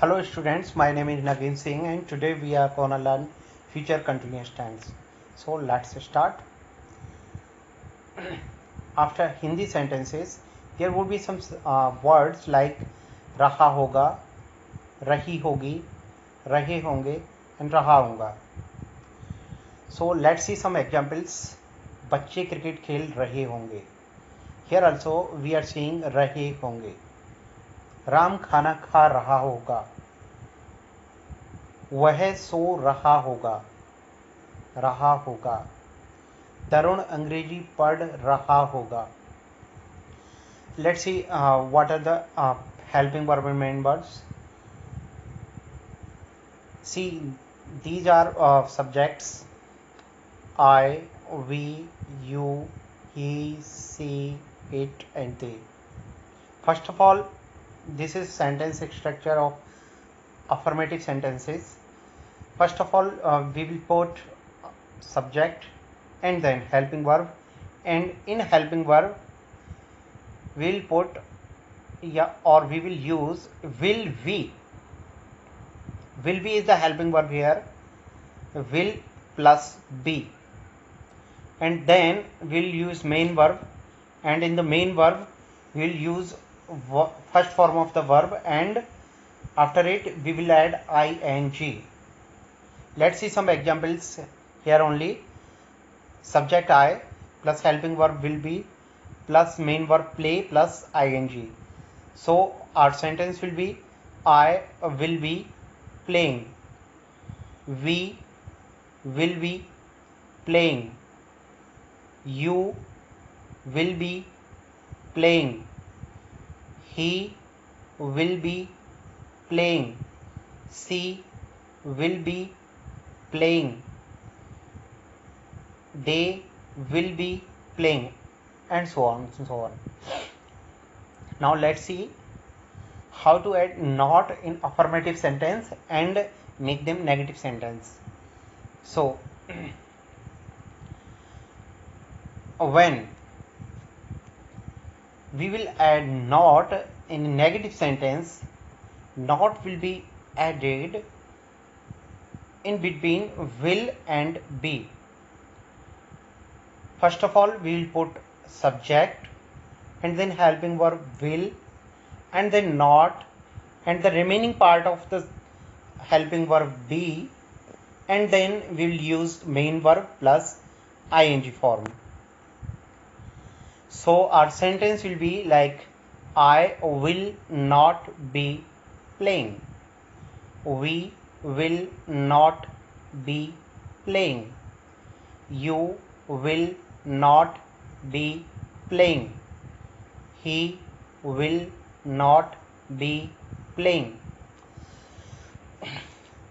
Hello students, my name is Naveen Singh and today we are gonna learn future continuous tense. So let's start. After Hindi sentences, there would be some words like रहा होगा, रही होगी, रहे होंगे and रहा होगा. So let's see some examples. बच्चे cricket खेल रहे होंगे. Here also we are seeing रहे होंगे. राम खाना खा रहा होगा. वह सो रहा होगा, रहा होगा. तरुण अंग्रेजी पढ़ रहा होगा. Let's see what are the helping verb and main verbs. See, these are subjects I, we, you, he, she, it and they. First of all, this is sentence structure of affirmative sentences. First of all, we will put subject and then helping verb, and in helping verb we will put we will use will be. Will be is the helping verb here, will plus be, and then we'll use main verb, and in the main verb we'll use first form of the verb, and after it we will add ing. Let's see some examples here only. Subject I plus helping verb will be plus main verb play plus ing. So our sentence will be I will be playing, we will be playing, you will be playing, he will be playing, she will be playing, they will be playing, and so on and so on. Now let's see how to add not in affirmative sentence and make them negative sentence. So when we will add not in negative sentence, not will be added in between will and be. First of all, we will put subject and then helping verb will and then not, and the remaining part of the helping verb be, and then we will use main verb plus ing form. So our sentence will be like I will not be playing, we will not be playing, you will not be playing, he will not be playing.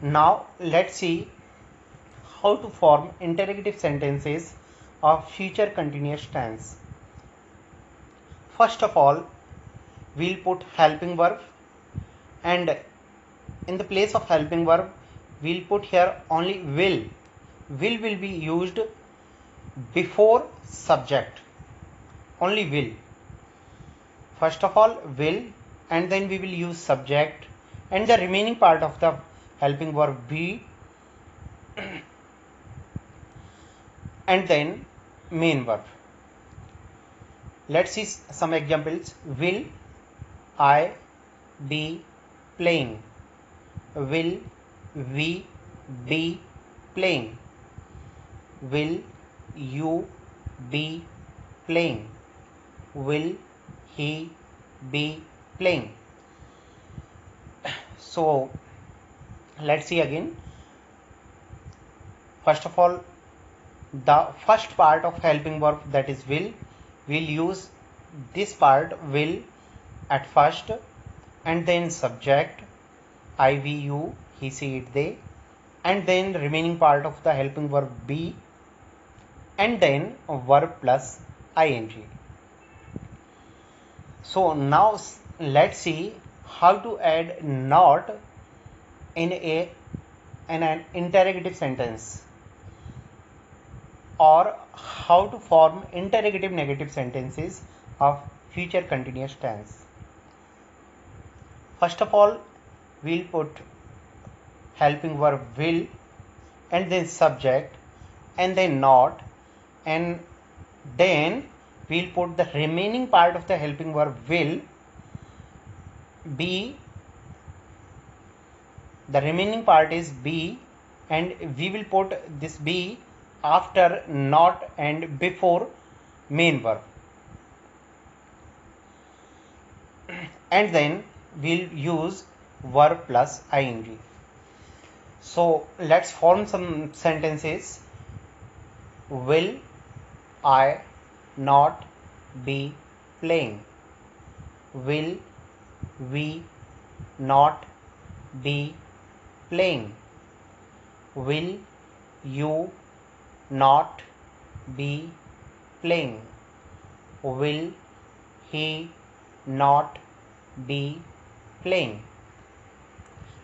Now let's see how to form interrogative sentences of future continuous tense. First of all, we'll put helping verb, and in the place of helping verb we'll put here only will. Will be used before subject, only will. First of all will, and then we will use subject, and the remaining part of the helping verb be, and then main verb. Let's see some examples. Will I be playing, will we be playing, will you be playing, will he be playing. So let's see again. First of all, the first part of helping verb, that is will, we'll use this part will at first, and then subject I, we, you, he, she, it, they, and then the remaining part of the helping verb be, and then verb plus ing. So now let's see how to add not in an interrogative sentence, or how to form interrogative negative sentences of future continuous tense. First of all, we'll put helping verb will and then subject and then not, and then we'll put the remaining part of the helping verb will be, the remaining part is be, and we will put this be after not and before main verb, and then we'll use verb plus ing. So let's form some sentences. Will I not be playing? Will we not be playing? Will you not be playing? Will he not be playing?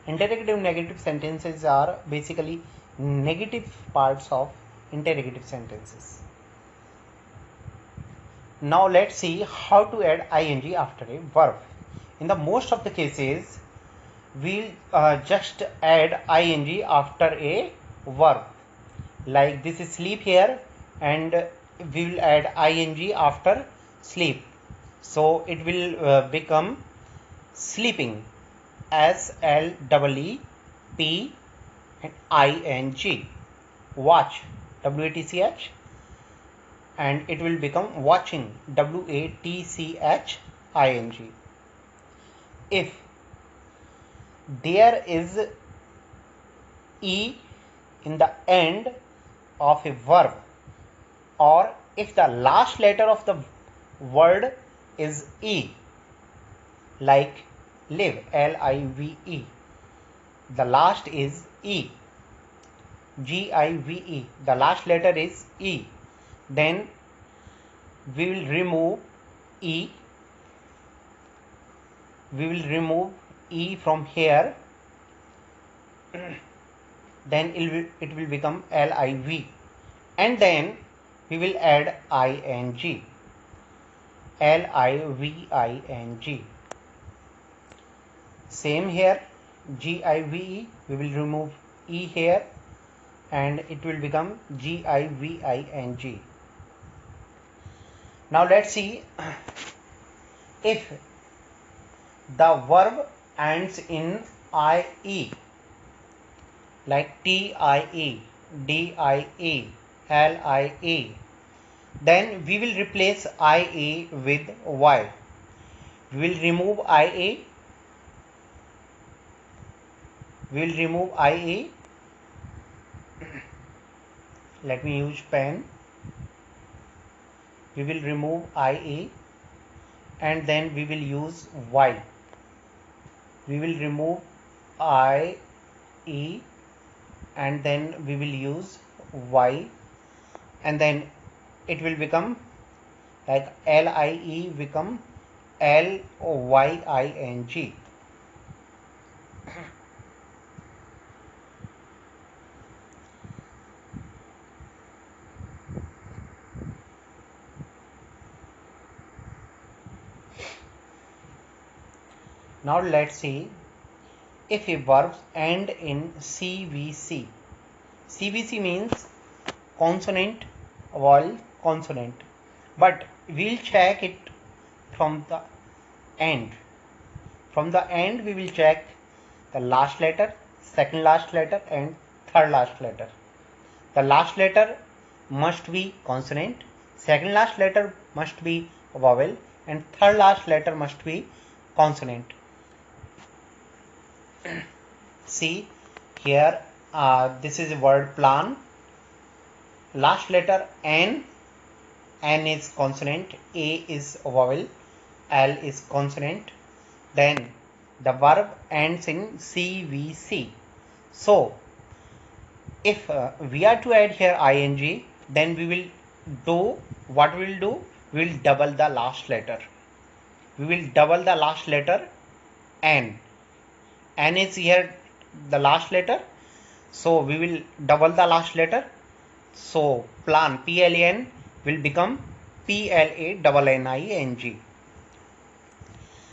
Interrogative negative sentences are basically negative parts of interrogative sentences. Now let's see how to add ing after a verb. In the most of the cases, we'll just add ing after a verb. Like this is sleep here, and we will add ing after sleep. So it will become sleeping, SLEEP and ing. Watch, WATCH, and it will become watching, WATCHING. If there is e in the end of a verb, or if the last letter of the word is e, like live, LIVE, the last is e, GIVE, the last letter is e, then we will remove e, from here, then it will become LIV, and then we will add ing, LIVING. Same here, GIVE, we will remove e here and it will become GIVING. Now let's see if the verb ends in IE, like TIE, DIE, LIE, then we will replace IE with Y. We will remove IE. Let me use pen. We will remove IE and then we will use Y. We will remove IE and then we will use Y, and then it will become like LIE become LYING. Now let's see if a verb end in CVC. CVC means consonant, vowel, consonant, but we'll check it from the end. From the end we will check the last letter, second last letter and third last letter. The last letter must be consonant, second last letter must be vowel, and third last letter must be consonant. See here, this is a word plan. Last letter N is consonant, A is vowel, L is consonant. Then the verb ends in CVC. So if we are to add here ing, then we will do what we will do. We will double the last letter. We will double the last letter N. N is here the last letter, so we will double the last letter. So plan, PLAN, will become PLANNING.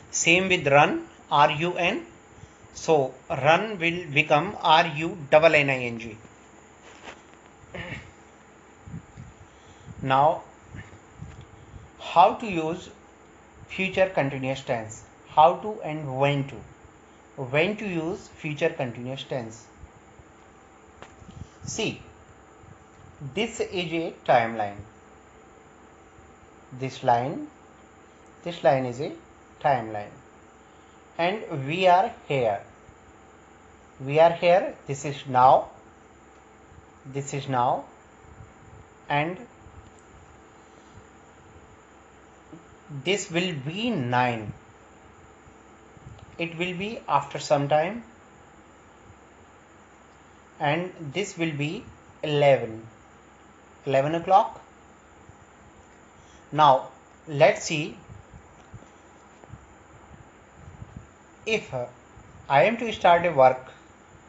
Same with run, RUN. So run will become RUNNING. Now, how to use future continuous tense? How to and when to? When to use future continuous tense? See, this is a timeline. This line is a timeline, and we are here. This is now. And this will be 9. It will be after some time, and this will be 11 o'clock. Now let's see, if I am to start a work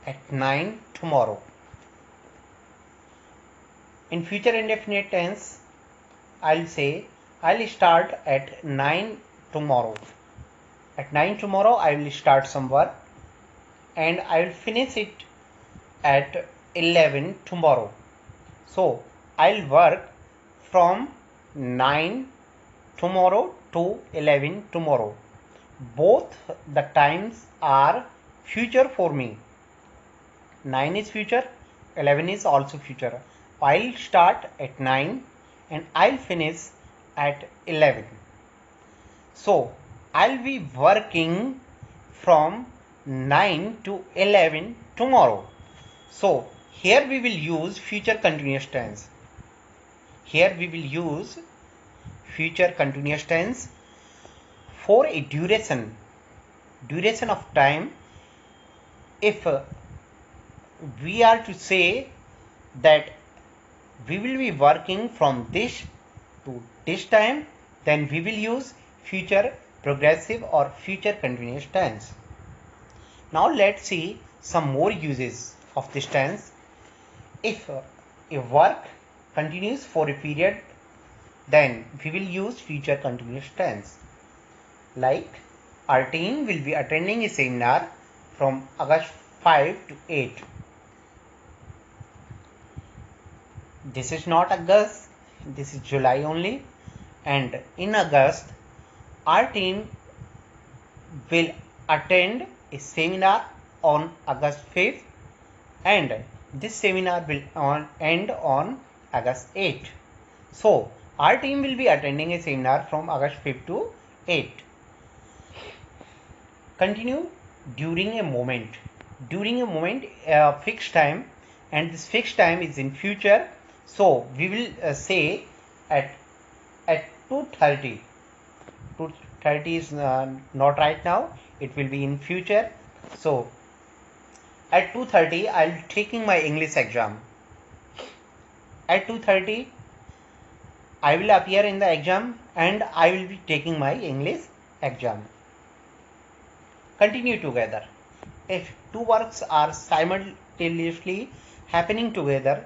at 9 tomorrow, in future indefinite tense I'll say I'll start at 9 tomorrow. At 9 tomorrow I will start some work, and I will finish it at 11 tomorrow. So I'll work from 9 tomorrow to 11 tomorrow. Both the times are future for me. 9 is future, 11 is also future. I'll start at 9 and I'll finish at 11. So I'll be working from 9 to 11 tomorrow. So here we will use future continuous tense. For a duration of time. If we are to say that we will be working from this to this time, then we will use future progressive or future continuous tense. Now let's see some more uses of this tense. If a work continues for a period, then we will use future continuous tense. Like, our team will be attending a seminar from August 5 to 8. This is not August, this is July only, and in August our team will attend a seminar on August 5th, and this seminar will end on August 8th. So our team will be attending a seminar from August 5th to 8th. Continue during a moment. Fixed time, and this fixed time is in future. So we will say at 2:30. 2:30 is not right now. It will be in future. So at 2:30 I'll taking my English exam. At 2:30 I will appear in the exam and I will be taking my English exam. Continue together. If two works are simultaneously happening together,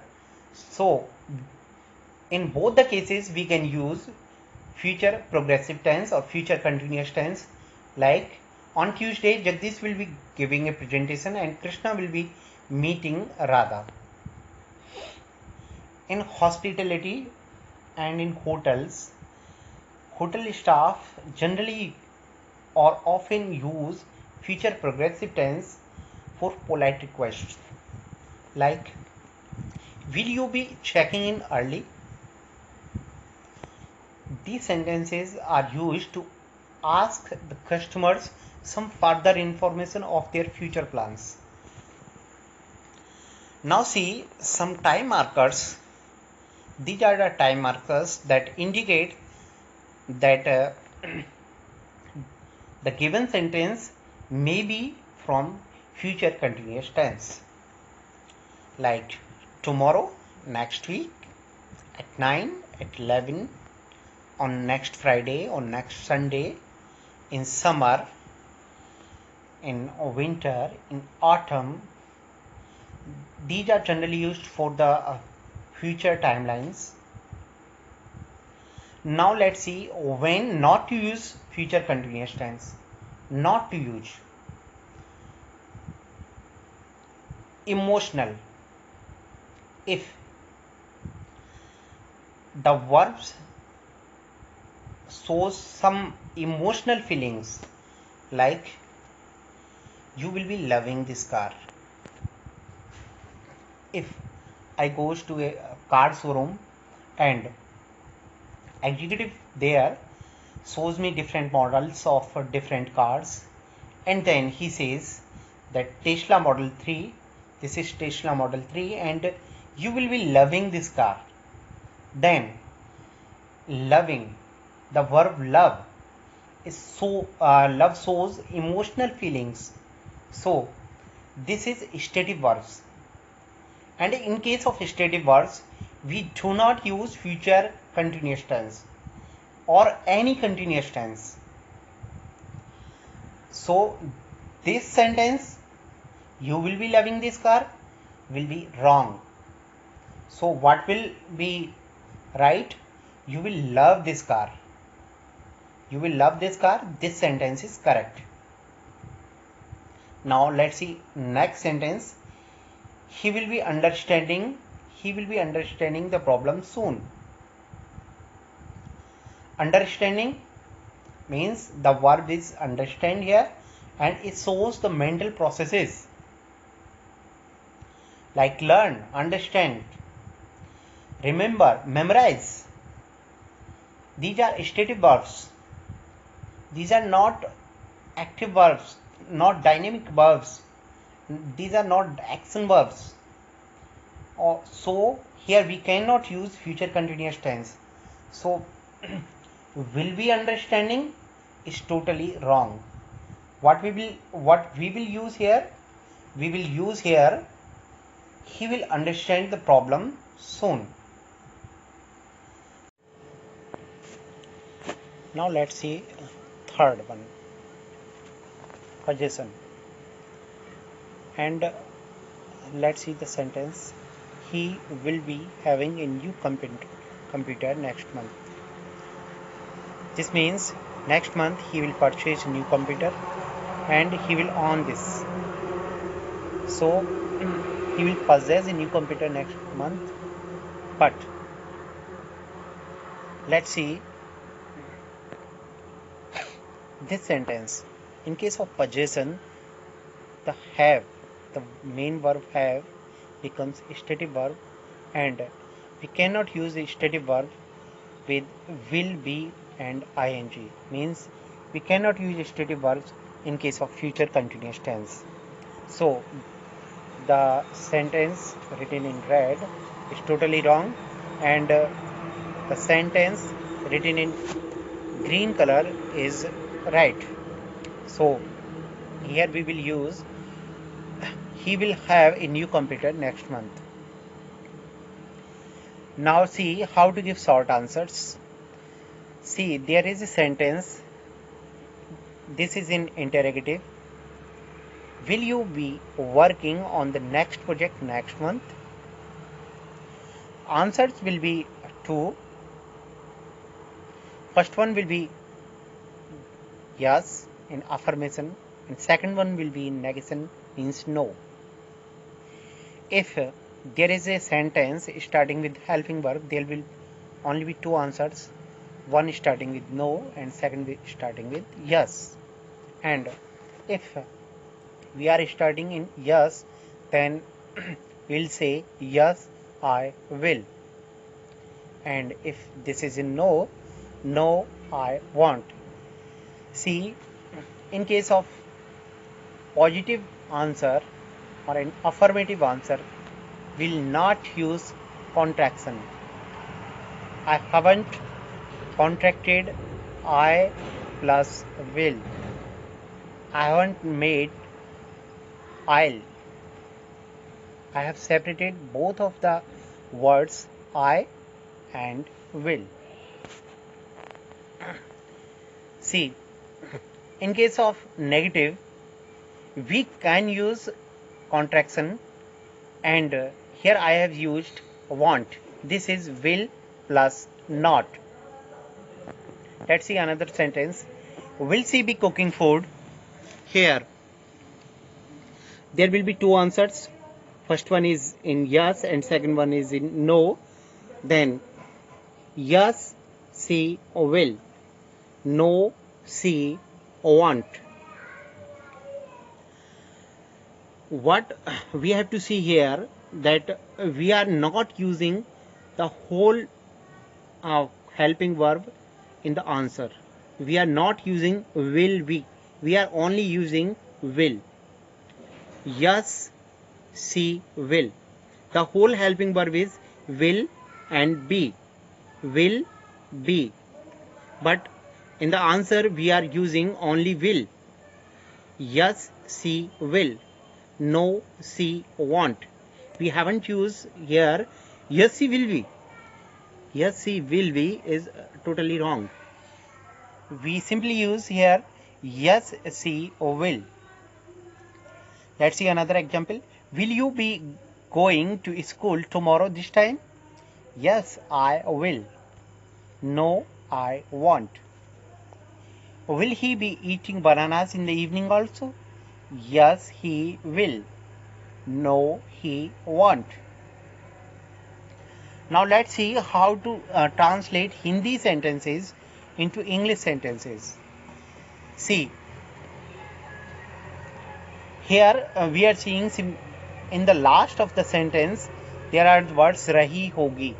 so in both the cases we can use future progressive tense or future continuous tense. Like, on Tuesday Jagdish will be giving a presentation and Krishna will be meeting Radha. In hospitality and in hotels, hotel staff generally or often use future progressive tense for polite requests. Like, will you be checking in early? These sentences are used to ask the customers some further information of their future plans. Now see some time markers. These are the time markers that indicate that the given sentence may be from future continuous tense. Like, tomorrow, next week, at 9, at 11, on next Friday, on next Sunday, in summer, in winter, in autumn. These are generally used for the future timelines. Now let's see when not to use future continuous tense. Not to use. emotional. If the verbs shows some emotional feelings, like you will be loving this car. If I goes to a car showroom and executive there shows me different models of different cars, and then he says that Tesla Model 3, this is Tesla Model 3 and you will be loving this car. Then loving, the verb love is love shows emotional feelings, so this is stative verbs. And in case of stative verbs, we do not use future continuous tense or any continuous tense. So this sentence, you will be loving this car, will be wrong. So what will be right? You will love this car. You will love this car. This sentence is correct. Now let's see next sentence. He will be understanding the problem soon. Understanding means the verb is understand here, and it shows the mental processes like learn, understand, remember, memorize. These are stative verbs. These are not active verbs, not dynamic verbs. These are not action verbs. So here we cannot use future continuous tense. So will be understanding is totally wrong. What we will use here? We will use here he will understand the problem soon. Now let's see third one, possession. And let's see the sentence. He will be having a new computer next month. This means next month he will purchase a new computer and he will own this. So he will possess a new computer next month. But let's see this sentence. In case of possession, the main verb have becomes a stative verb, and we cannot use the stative verb with will be and ing. Means we cannot use stative verbs in case of future continuous tense. So the sentence written in red is totally wrong, and the sentence written in green color is right. So here we will use he will have a new computer next month. Now see how to give short answers. See, there is a sentence. This is in interrogative. Will you be working on the next project next month? Answers will be two. First one will be yes in affirmation, and second one will be in negation, means no. If there is a sentence starting with helping verb, there will only be two answers. One starting with no and second starting with yes. And if we are starting in yes, then we'll say yes, I will. And if this is in no, no, I won't. See, in case of positive answer or an affirmative answer, will not use contraction. I haven't contracted I plus will. I haven't made I'll. I have separated both of the words I and will. See, in case of negative, we can use contraction, and here I have used want. This is will plus not. Let's see another sentence. Will she be cooking food? Here there will be two answers. first one is in yes and second one is in no, then yes, she will. No, she won't. What we have to see here, that we are not using the whole helping verb in the answer. We are not using will be. We are only using will. Yes, she will. The whole helping verb is will and be. Will be. But in the answer we are using only will. Yes, she will. No, she won't. We haven't used here yes, she will be. Yes, she will be is totally wrong. We simply use here yes, she will. Let's see another example. Will you be going to school tomorrow this time? Yes, I will. No, I won't. Will he be eating bananas in the evening also? Yes, he will. No, he won't. Now let's see how to translate Hindi sentences into English sentences. See, here we are seeing in the last of the sentence there are the words rahi hogi.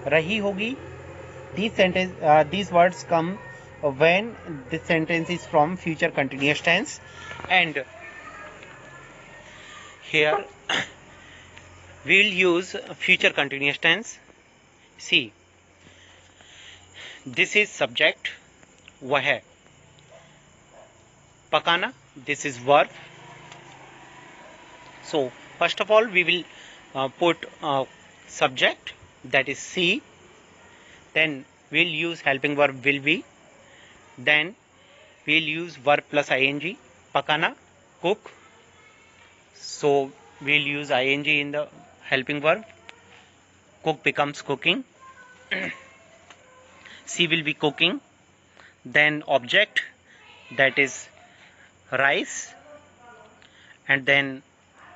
Rahi hogi. These words come when the sentence is from future continuous tense, and here we will use future continuous tense. See, this is subject, वह. Pakana, this is verb. So first of all we will put subject, that is see. Then we'll use helping verb will be. Then we'll use verb plus ing, pakana, cook. So we'll use ing in the helping verb. Cook becomes cooking. She will be cooking. Then object, that is rice. And then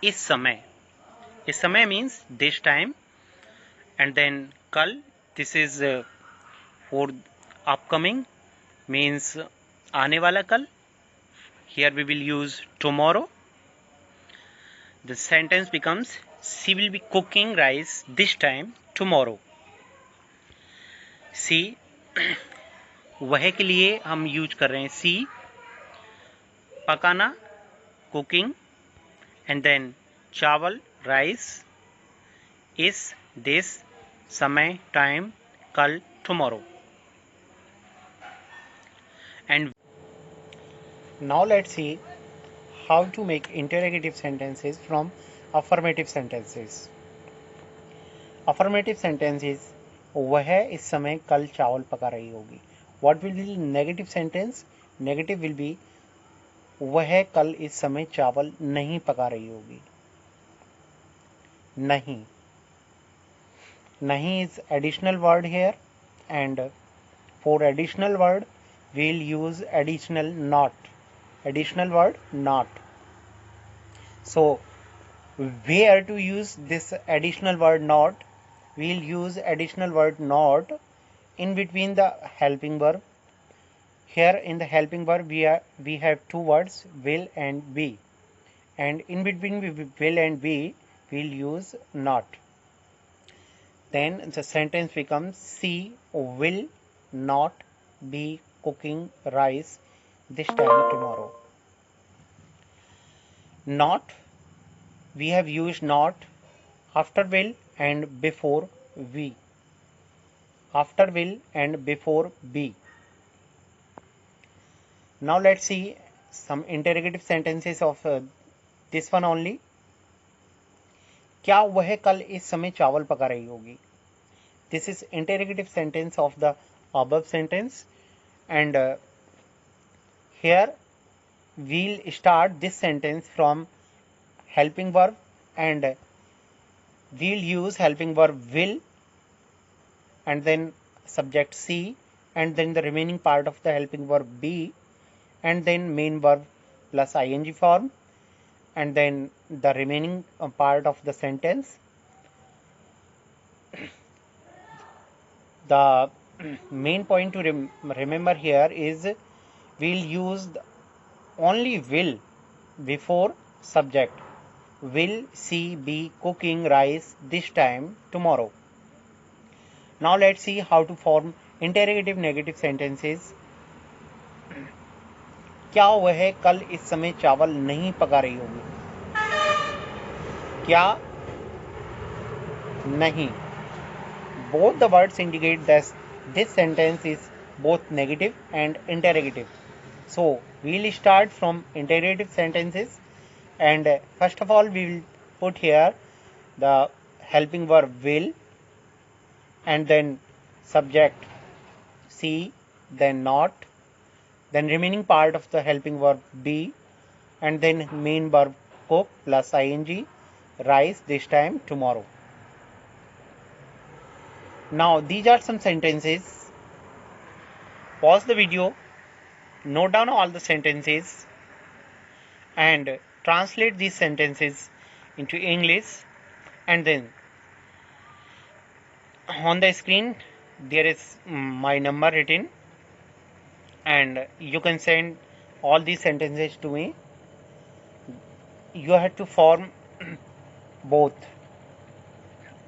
is समय. Is समय means this time. And then kal, this is for upcoming, means आने वाला कल. Here we will use tomorrow. The sentence becomes she will be cooking rice this time tomorrow. See, वह के लिए हम use कर रहे हैं सी, पकाना कुकिंग, एंड देन चावल राइस, इस दिस समय टाइम कल tomorrow. And now let's see how to make interrogative sentences from affirmative sentences. Affirmative sentence is वह इस समय कल चावल पका रही होगी. What will be negative sentence? Negative will be वह कल इस समय चावल नहीं पका रही होगी. नहीं. Nahi is additional word here, and for additional word we will use additional not. Additional word not. So where to use this additional word not? We will use additional word not in between the helping verb. Here in the helping verb we have two words, will and be, and in between will and be we will use not. Then the sentence becomes she will not be cooking rice this time tomorrow. Not, we have used not after will and before we. After will and before be. Now let's see some interrogative sentences of this one only. क्या वह कल इस समय चावल पका रही होगी? This is interrogative sentence of the above sentence, and here we'll start this sentence from helping verb, and we'll use helping verb will, and then subject see, and then the remaining part of the helping verb be, and then main verb plus ing form, and then the remaining part of the sentence. The main point to remember here is we'll use only will before subject. Will she be cooking rice this time tomorrow? Now let's see how to form interrogative negative sentences. क्या वह कल इस समय चावल नहीं पका रही होगी? क्या नहीं. Both the words indicate that this sentence is both negative and interrogative. So we will start from interrogative sentences, and first of all we will put here the helping verb will, and then subject see, then not, then remaining part of the helping verb be, and then main verb cook plus ing, rice this time tomorrow. Now these are some sentences. Pause the video, note down all the sentences, and translate these sentences into English, and then on the screen there is my number written, and you can send all these sentences to me. You have to form both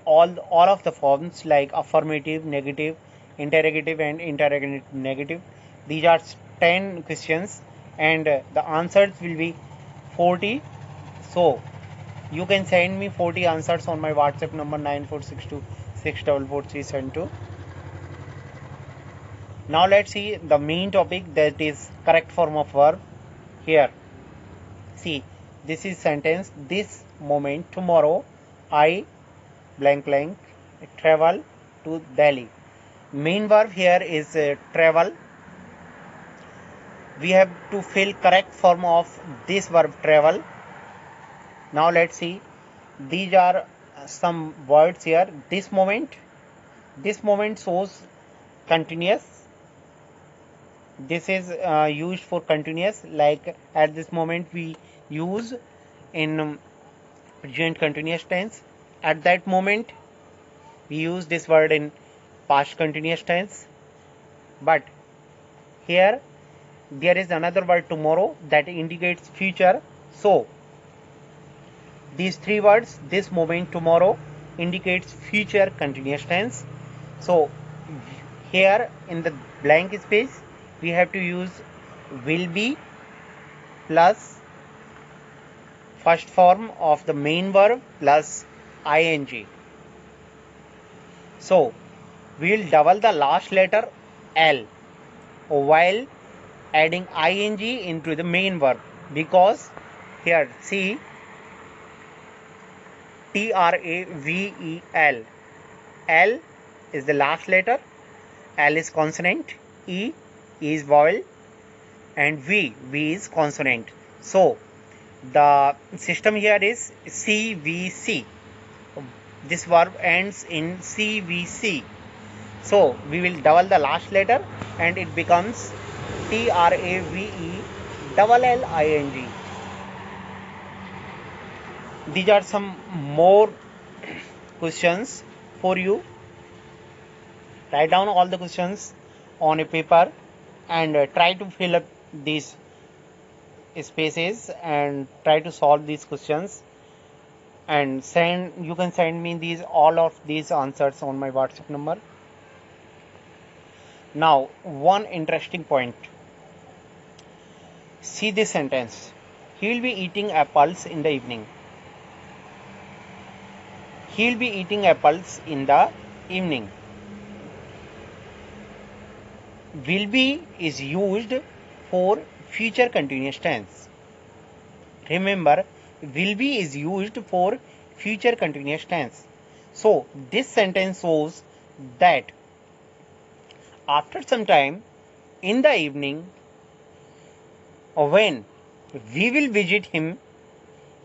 all of the forms like affirmative, negative, interrogative and interrogative negative. These are 10 questions, and the answers will be 40. So you can send me 40 answers on my WhatsApp number 9462644372. Now let's see the main topic, that is correct form of verb. Here see, this is sentence. This moment tomorrow I blank blank travel to Delhi. Main verb here is travel. We have to fill correct form of this verb travel. Now let's see, these are some words here. This moment shows continuous. This is used for continuous, like at this moment we use in present continuous tense. At that moment we use this word in past continuous tense. But here there is another word tomorrow that indicates future. So these three words, this moment, tomorrow, indicates future continuous tense. So here in the blank space we have to use will be plus first form of the main verb plus ing. So we will double the last letter L while adding ing into the main verb, because here see, travel, L is the last letter, L is consonant, E is vowel, and V is consonant. So the system here is CVC. This verb ends in CVC. So we will double the last letter and it becomes TRAVE LLING. These are some more questions for you. Write down all the questions on a paper and try to fill up these spaces and try to solve these questions, and you can send me all of these answers on my WhatsApp number. Now one interesting point. See this sentence. He will be eating apples in the evening. He will be eating apples in the evening. Will be is used for future continuous tense. Remember, will be is used for future continuous tense. So this sentence shows that after some time in the evening, when we will visit him,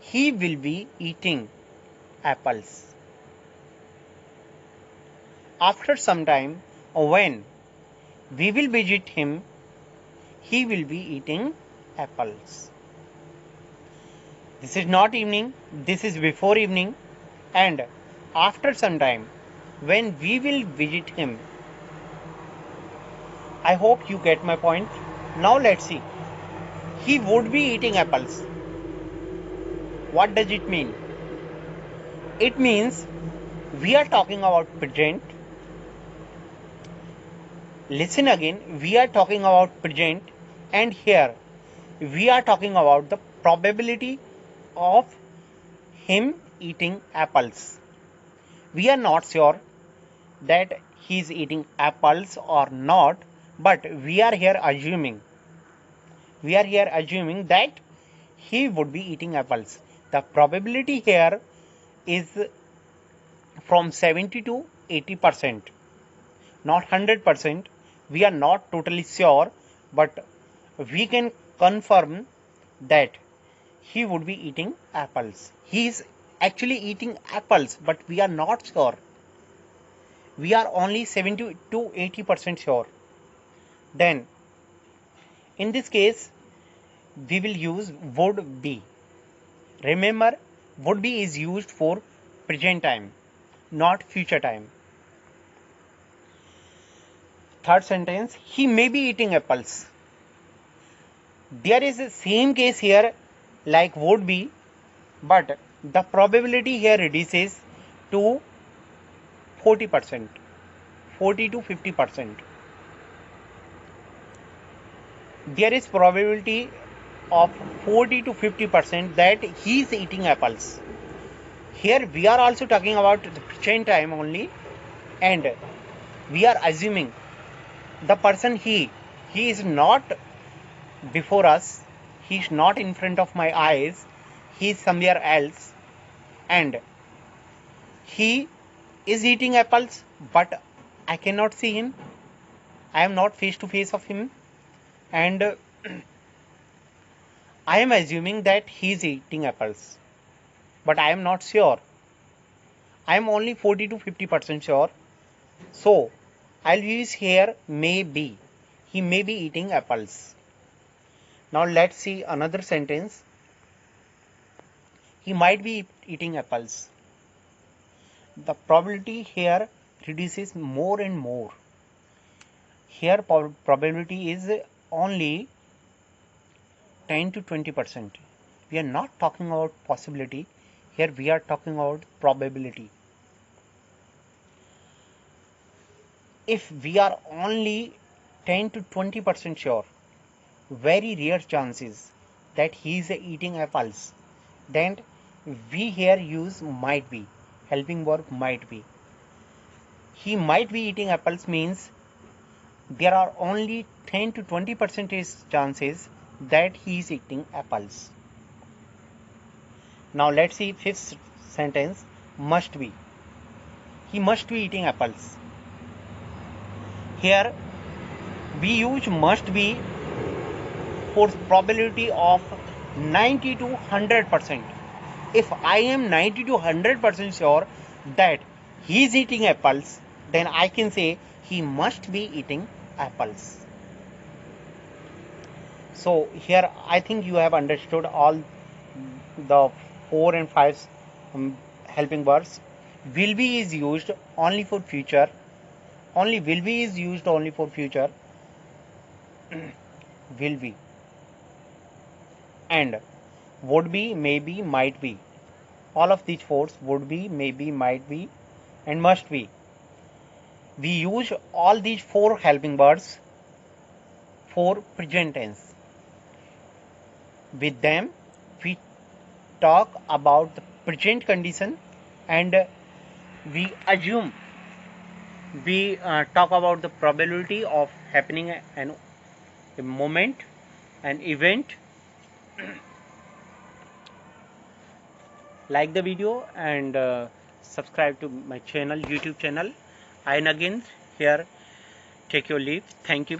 he will be eating apples. After some time, when we will visit him, he will be eating apples. This is not evening, this is before evening, and after some time when we will visit him. I hope you get my point. Now let's see. He would be eating apples. What does it mean? It means we are talking about present. Listen again, we are talking about present, and here we are talking about the probability of him eating apples. We are not sure that he is eating apples or not, but we are here assuming that he would be eating apples. The probability here is from 70 to 80%, not 100%. We are not totally sure, but we can confirm that he would be eating apples. He is actually eating apples, but we are not sure. We are only 70 to 80% sure. Then, in this case, we will use would be. Remember, would be is used for present time, not future time. Third sentence, he may be eating apples. There is the same case here like would be, but the probability here reduces to 40%, 40 to 50%. There is probability of 40 to 50% that he is eating apples. Here we are also talking about the present time only, and we are assuming the person he is not before us, he is not in front of my eyes, he is somewhere else, and he is eating apples, but I cannot see him. I am not face to face of him, and I am assuming that he is eating apples, but I am not sure. I am only 40 to 50% sure. So I'll use here may be. He may be eating apples. Now let's see another sentence. He might be eating apples. The probability here reduces more and more. Here probability is only 10 to 20%. We are not talking about possibility. Here we are talking about probability. If we are only 10 to 20% sure, very rare chances that he is eating apples, then we here use might be, helping verb might be. He might be eating apples means there are only 10 to 20% chances that he is eating apples. Now let's see fifth sentence, must be. He must be eating apples. Here we use must be for probability of 90 to 100%. If I am 90 to 100% sure that he is eating apples, then I can say he must be eating apples. So here I think you have understood all the 4 and 5 helping verbs. Will be is used only for future. Only will be is used only for future. Will be. And would be, maybe, might be. All of these four, would be, maybe, might be, and must be. We use all these 4 helping verbs for present tense. With them, we talk about the present condition, and we assume, we talk about the probability of happening a moment, an event. Like the video and subscribe to my channel, YouTube channel. And again, here take your leave. Thank you.